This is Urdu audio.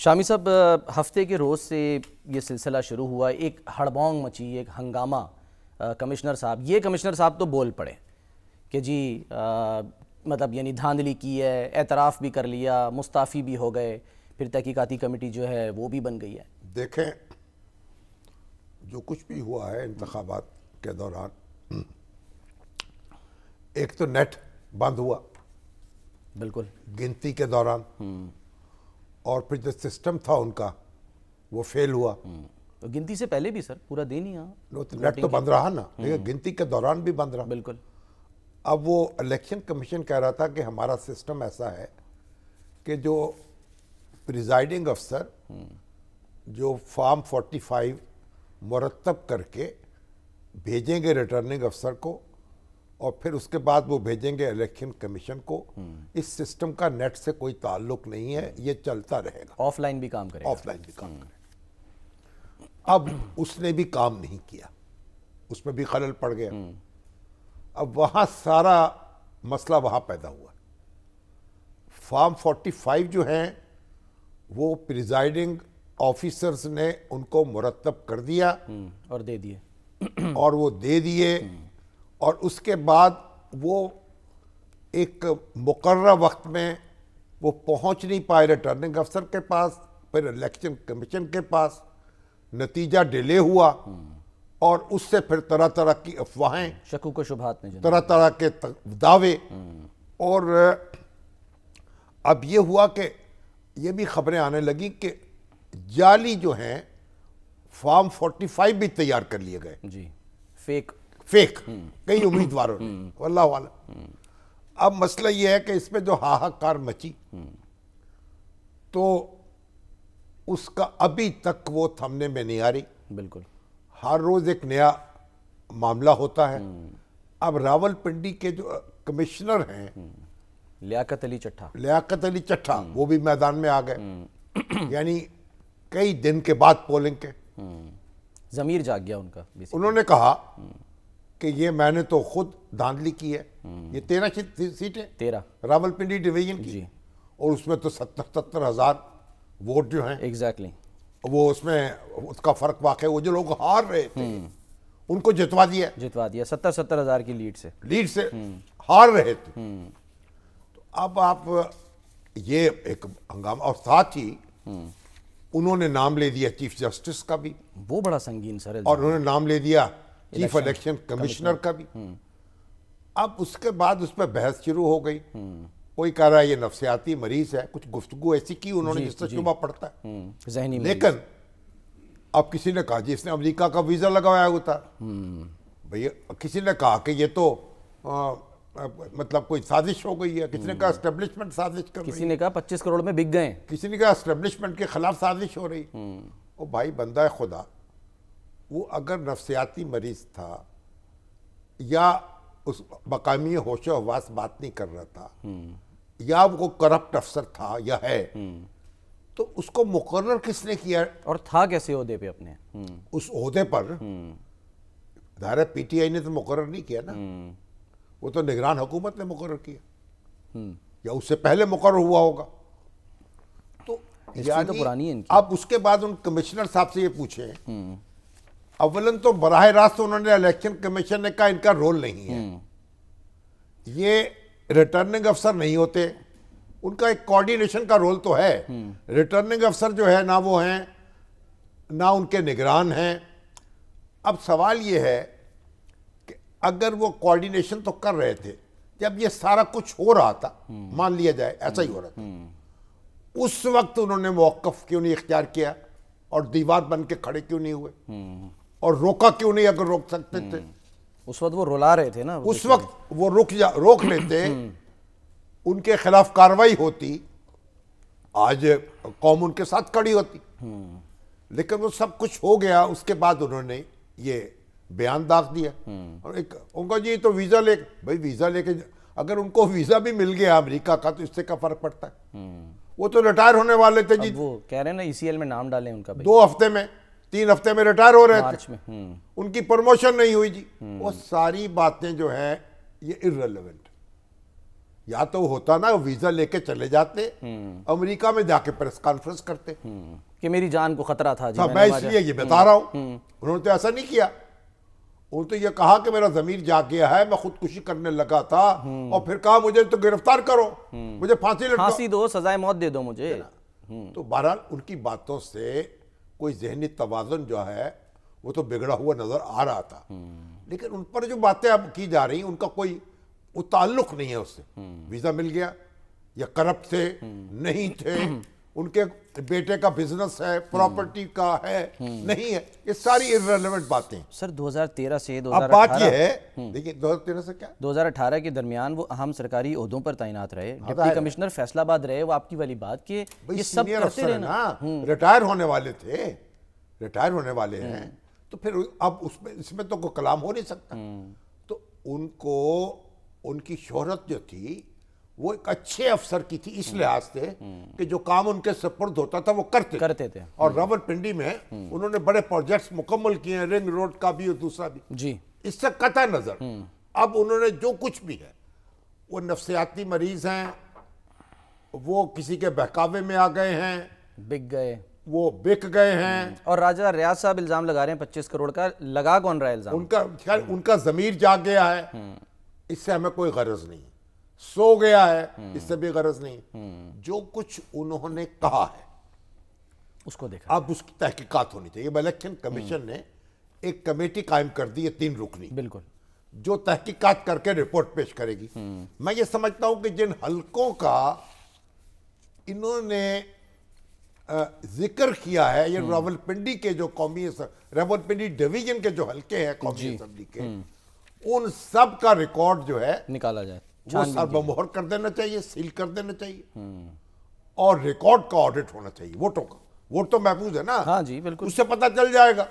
شامی صاحب، ہفتے کے روز سے یہ سلسلہ شروع ہوا، ایک ہڑبونگ مچی، ایک ہنگامہ کمشنر صاحب، یہ کمشنر صاحب تو بول پڑے کہ جی مطلب یعنی دھاندلی کی ہے، اعتراف بھی کر لیا، مستعفی بھی ہو گئے، پھر تحقیقاتی کمیٹی جو ہے وہ بھی بن گئی ہے۔ دیکھیں جو کچھ بھی ہوا ہے انتخابات کے دوران، ایک تو نیٹ بند ہوا بالکل گنتی کے دوران، اور پھر جو سسٹم تھا ان کا وہ فیل ہوا۔ تو گنتی سے پہلے بھی سر پورا دن ہی نیٹ تو بند رہا نا، لیکن گنتی کے دوران بھی بند رہا۔ بالکل۔ اب وہ الیکشن کمیشن کہہ رہا تھا کہ ہمارا سسٹم ایسا ہے کہ جو پریزائڈنگ افسر جو فارم 45 مرتب کر کے بھیجیں گے ریٹرننگ افسر کو، اور پھر اس کے بعد وہ بھیجیں گے الیکشن کمیشن کو، اس سسٹم کا نیٹ سے کوئی تعلق نہیں ہے، یہ چلتا رہے گا، آف لائن بھی کام کرے گا۔ آف لائن بھی کام کرے گا۔ اب اس نے بھی کام نہیں کیا، اس میں بھی خلل پڑ گیا۔ اب وہاں سارا مسئلہ وہاں پیدا ہوا۔ فارم 45 جو ہیں وہ پریزائڈنگ آفیسرز نے ان کو مرتب کر دیا اور دے دیے، اور وہ دے دیے، اور اس کے بعد وہ ایک مقررہ وقت میں وہ پہنچ نہیں پائے ریٹرننگ افسر کے پاس، پھر الیکشن کمیشن کے پاس، نتیجہ ڈیلے ہوا، اور اس سے پھر طرح طرح کی افواہیں، شکوک و شبہات میں طرح طرح کے دعوے، اور اب یہ ہوا کہ یہ بھی خبریں آنے لگی کہ جعلی جو ہیں فارم 45 بھی تیار کر لیے گئے، جی، فیک کئی امیدواروں نے، واللہ عالم۔ اب مسئلہ یہ ہے کہ اس میں جو ہاہاکار مچی، تو اس کا ابھی تک وہ تھمنے میں نہیں آ رہی۔ بالکل، ہر روز ایک نیا معاملہ ہوتا ہے۔ اب راول پنڈی کے جو کمشنر ہیں لیاقت علی چٹھا، وہ بھی میدان میں آ گئے، یعنی کئی دن کے بعد پولنگ کے ضمیر جاگ گیا ان کا۔ انہوں نے کہا کہ یہ میں نے تو خود دھاندلی کی ہے۔ یہ 13 سیٹیں 13 راول پنڈی ڈویژن کی، اور اس میں تو 70 ہزار ووٹ جو ہیں، ایگزیکٹلی وہ اس میں اس کا فرق واقع ہے۔ وہ جو لوگ ہار رہے تھے ان کو جتوا دیا 70 ہزار کی لیڈ سے ہار رہے تھے۔ تو اب آپ یہ ایک ہنگامہ، اور ساتھ ہی انہوں نے نام لے دیا چیف جسٹس کا بھی، وہ بڑا سنگین سر، اور انہوں نے نام لے دیا چیف الیکشن کمشنر کا بھی۔ اب اس کے بعد اس پہ بحث شروع ہو گئی، کوئی کہہ رہا ہے یہ نفسیاتی مریض ہے، کچھ گفتگو ایسی کی انہوں نے جس سے شبہ پڑتا ہے ذہنی۔ لیکن اب کسی نے کہا جی اس نے امریکہ کا ویزا لگوایا ہوا تھا، بھئی کسی نے کہا کہ یہ تو مطلب کوئی سازش ہو گئی ہے، کسی نے کہا اسٹیبلشمنٹ سازش کر رہی ہے، کسی نے کہا 25 کروڑ میں بک گئے، کسی نے کہا اسٹیبلشمنٹ کے خلاف سازش ہو رہی۔ او بھائی بندہ خدا، وہ اگر نفسیاتی مریض تھا یا اس مقامی ہوش و حواس بات نہیں کر رہا تھا، یا وہ کرپٹ افسر تھا یا ہے، تو اس کو مقرر کس نے کیا؟ اور تھا کیسے عہدے پہ اپنے؟ اس عہدے پر ظاہر پی ٹی آئی نے تو مقرر نہیں کیا نا، وہ تو نگران حکومت نے مقرر کیا، یا اس سے پہلے مقرر ہوا ہوگا۔ تو یعنی اب اس کے بعد ان کمشنر صاحب سے یہ پوچھیں، اولاً تو براہ راست انہوں نے الیکشن کمیشن نے کہا ان کا رول نہیں ہے، یہ ریٹرننگ افسر نہیں ہوتے، ان کا ایک کوارڈینیشن کا رول تو ہے۔ ریٹرننگ افسر جو ہے نہ وہ ہیں نہ ان کے نگران ہیں۔ اب سوال یہ ہے کہ اگر وہ کوارڈینیشن تو کر رہے تھے، جب یہ سارا کچھ ہو رہا تھا، مان لیا جائے ایسا ہی ہو رہا تھا، اس وقت انہوں نے موقف کیوں نہیں اختیار کیا، اور دیوار بن کے کھڑے کیوں نہیں ہوئے، اور روکا کیوں نہیں اگر روک سکتے تھے؟ اس وقت وہ رلا رہے تھے نا، اس وقت وہ روک لیتے، ان کے خلاف کاروائی ہوتی، آج قوم ان کے ساتھ کھڑی ہوتی۔ لیکن وہ سب کچھ ہو گیا، اس کے بعد انہوں نے یہ بیان داغ دیا، اور ان کو جی تو ویزا بھائی ویزا لے کے اگر ان کو ویزا بھی مل گیا امریکہ کا تو اس سے کیا فرق پڑتا ہے؟ وہ تو ریٹائر ہونے والے تھے جی، وہ کہہ رہے ہیں نا ECL میں نام ڈالیں ان کا، 2 ہفتے میں 3 ہفتے میں ریٹائر ہو رہے مارچ تھے، میں ان کی پروموشن نہیں ہوئی جی۔ وہ ساری باتیں جو ہیں یہ irrelevant، یا تو ہوتا نا ویزا لے کے چلے جاتے امریکہ میں جا کے پریس کانفرنس کرتے کہ میری جان کو خطرہ تھا جی میں اس لیے یہ بتا رہا ہوں. انہوں نے تو ایسا نہیں کیا. انہوں نے تو یہ کہا کہ میرا ضمیر جاگ گیا ہے, میں خودکشی کرنے لگا تھا, اور پھر کہا مجھے تو گرفتار کرو, مجھے پھانسی دو, سزائے موت دے دو مجھے. تو بہرحال ان کی باتوں سے کوئی ذہنی توازن جو ہے وہ تو بگڑا ہوا نظر آ رہا تھا, لیکن ان پر جو باتیں اب کی جا رہی ہیں ان کا کوئی وہ تعلق نہیں ہے اس سے. ویزا مل گیا, یا کرپٹ تھے نہیں تھے, ان کے بیٹے کا بزنس ہے, پراپرٹی کا ہے نہیں ہے, یہ ساری irrelevant باتیں. سر 2013 سے اب بات یہ ہے, دیکھیں 2013 سے کیا 2018 کے درمیان وہ اہم سرکاری عہدوں پر تعینات رہے, ڈپٹی کمشنر فیصل آباد رہے. وہ آپ کی والی بات کہ یہ سب کرتے رہے نا, ریٹائر ہونے والے تھے, ریٹائر ہونے والے ہیں, تو پھر اب اس میں تو کوئی کلام ہو نہیں سکتا. تو ان کو ان کی شہرت جو تھی وہ ایک اچھے افسر کی تھی اس لحاظ سے کہ جو کام ان کے سپرد ہوتا تھا وہ کرتے تھے. اور راولپنڈی میں انہوں نے بڑے پروجیکٹس مکمل کیے ہیں, رنگ روڈ کا بھی اور دوسرا بھی جی. اس سے قطع نظر اب انہوں نے جو کچھ بھی ہے, وہ نفسیاتی مریض ہیں, وہ کسی کے بہکاوے میں آ گئے ہیں, بک گئے, وہ بک گئے ہیں. اور راجہ ریاض صاحب الزام لگا رہے ہیں 25 کروڑ کا, لگا کون رہا ہے الزام؟ ان کا ضمیر جاگ گیا ہے, اس سے ہمیں کوئی غرض نہیں. سو گیا ہے, اس سے بھی غرض نہیں. جو کچھ انہوں نے کہا ہے اس کو دیکھا, اب اس کی تحقیقات ہونی چاہیے. الیکشن کمیشن نے ایک کمیٹی قائم کر دی ہے 3 رکنی, بالکل, جو تحقیقات کر کے رپورٹ پیش کرے گی. میں یہ سمجھتا ہوں کہ جن حلقوں کا انہوں نے ذکر کیا ہے, یہ راولپنڈی کے جو قومی راولپنڈی ڈویژن کے جو حلقے ہیں قومی اسمبلی کے, ان سب کا ریکارڈ جو ہے نکالا جائے, وہ سر بمہر کر دینا چاہیے, سیل کر دینا چاہیے, اور ریکارڈ کا آڈٹ ہونا چاہیے. ووٹوں کا, ووٹ تو محفوظ ہے نا, ہاں جی بالکل, اس سے پتہ چل جائے گا.